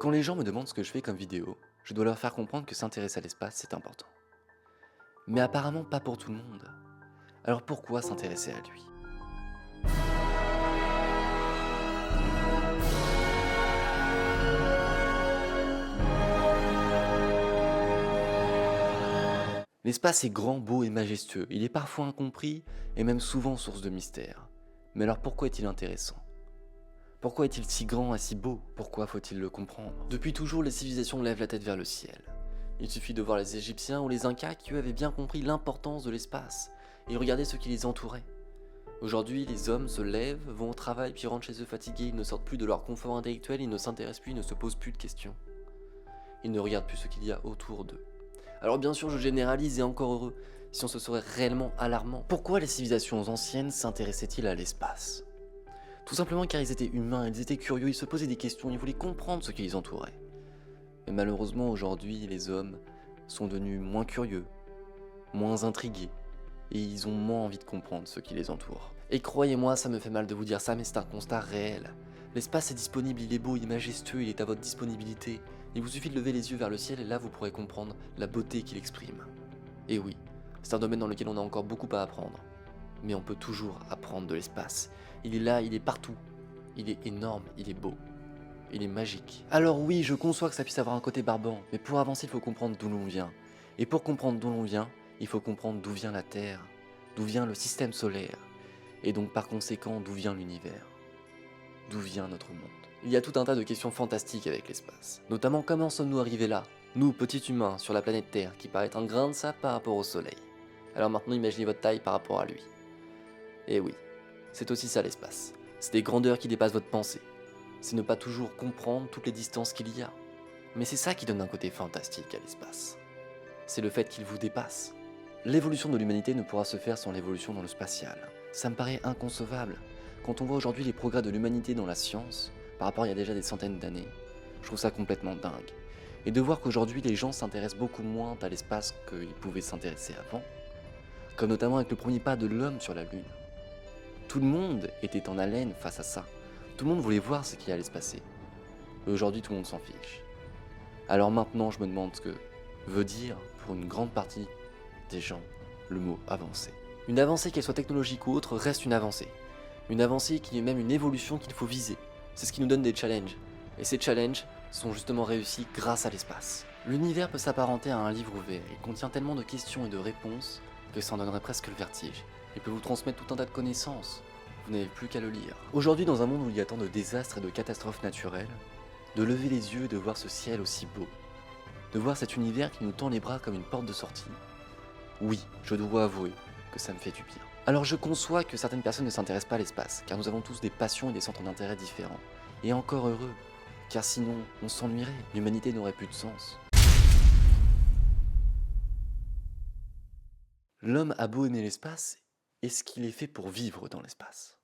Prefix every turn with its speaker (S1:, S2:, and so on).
S1: Quand les gens me demandent ce que je fais comme vidéo, je dois leur faire comprendre que s'intéresser à l'espace, c'est important. Mais apparemment pas pour tout le monde. Alors pourquoi s'intéresser à lui? L'espace est grand, beau et majestueux. Il est parfois incompris et même souvent source de mystère. Mais alors pourquoi est-il intéressant? Pourquoi est-il si grand et si beau? Pourquoi faut-il le comprendre? Depuis toujours, les civilisations lèvent la tête vers le ciel. Il suffit de voir les Égyptiens ou les Incas qui eux avaient bien compris l'importance de l'espace et regardaient ce qui les entourait. Aujourd'hui, les hommes se lèvent, vont au travail puis rentrent chez eux fatigués, ils ne sortent plus de leur confort intellectuel, ils ne s'intéressent plus, ils ne se posent plus de questions. Ils ne regardent plus ce qu'il y a autour d'eux. Alors bien sûr, je généralise et encore heureux, si on se serait réellement alarmant. Pourquoi les civilisations anciennes s'intéressaient-ils à l'espace? Tout simplement car ils étaient humains, ils étaient curieux, ils se posaient des questions, ils voulaient comprendre ce qui les entourait. Mais malheureusement aujourd'hui, les hommes sont devenus moins curieux, moins intrigués, et ils ont moins envie de comprendre ce qui les entoure. Et croyez-moi, ça me fait mal de vous dire ça, mais c'est un constat réel. L'espace est disponible, il est beau, il est majestueux, il est à votre disponibilité. Il vous suffit de lever les yeux vers le ciel et là vous pourrez comprendre la beauté qu'il exprime. Et oui, c'est un domaine dans lequel on a encore beaucoup à apprendre. Mais on peut toujours apprendre de l'espace. Il est là, il est partout. Il est énorme, il est beau. Il est magique. Alors oui, je conçois que ça puisse avoir un côté barbant, mais pour avancer, il faut comprendre d'où l'on vient. Et pour comprendre d'où l'on vient, il faut comprendre d'où vient la Terre, d'où vient le système solaire, et donc par conséquent d'où vient l'univers, d'où vient notre monde. Il y a tout un tas de questions fantastiques avec l'espace, notamment comment sommes-nous arrivés là, nous, petits humains, sur la planète Terre, qui paraît un grain de sable par rapport au Soleil. Alors maintenant, imaginez votre taille par rapport à lui. Et oui, c'est aussi ça l'espace. C'est des grandeurs qui dépassent votre pensée. C'est ne pas toujours comprendre toutes les distances qu'il y a. Mais c'est ça qui donne un côté fantastique à l'espace. C'est le fait qu'il vous dépasse. L'évolution de l'humanité ne pourra se faire sans l'évolution dans le spatial. Ça me paraît inconcevable. Quand on voit aujourd'hui les progrès de l'humanité dans la science, par rapport à il y a déjà des centaines d'années, je trouve ça complètement dingue. Et de voir qu'aujourd'hui les gens s'intéressent beaucoup moins à l'espace qu'ils pouvaient s'intéresser avant, comme notamment avec le premier pas de l'homme sur la Lune. Tout le monde était en haleine face à ça. Tout le monde voulait voir ce qui allait se passer. Et aujourd'hui, tout le monde s'en fiche. Alors maintenant, je me demande ce que veut dire, pour une grande partie des gens, le mot avancée. Une avancée, qu'elle soit technologique ou autre, reste une avancée. Une avancée qui est même une évolution qu'il faut viser. C'est ce qui nous donne des challenges. Et ces challenges sont justement réussis grâce à l'espace. L'univers peut s'apparenter à un livre ouvert. Il contient tellement de questions et de réponses que ça en donnerait presque le vertige. Il peut vous transmettre tout un tas de connaissances. Vous n'avez plus qu'à le lire. Aujourd'hui, dans un monde où il y a tant de désastres et de catastrophes naturelles, de lever les yeux et de voir ce ciel aussi beau, de voir cet univers qui nous tend les bras comme une porte de sortie, oui, je dois avouer que ça me fait du bien. Alors je conçois que certaines personnes ne s'intéressent pas à l'espace, car nous avons tous des passions et des centres d'intérêt différents. Et encore heureux, car sinon on s'ennuierait, l'humanité n'aurait plus de sens. L'homme a beau aimer l'espace, est-ce qu'il est fait pour vivre dans l'espace?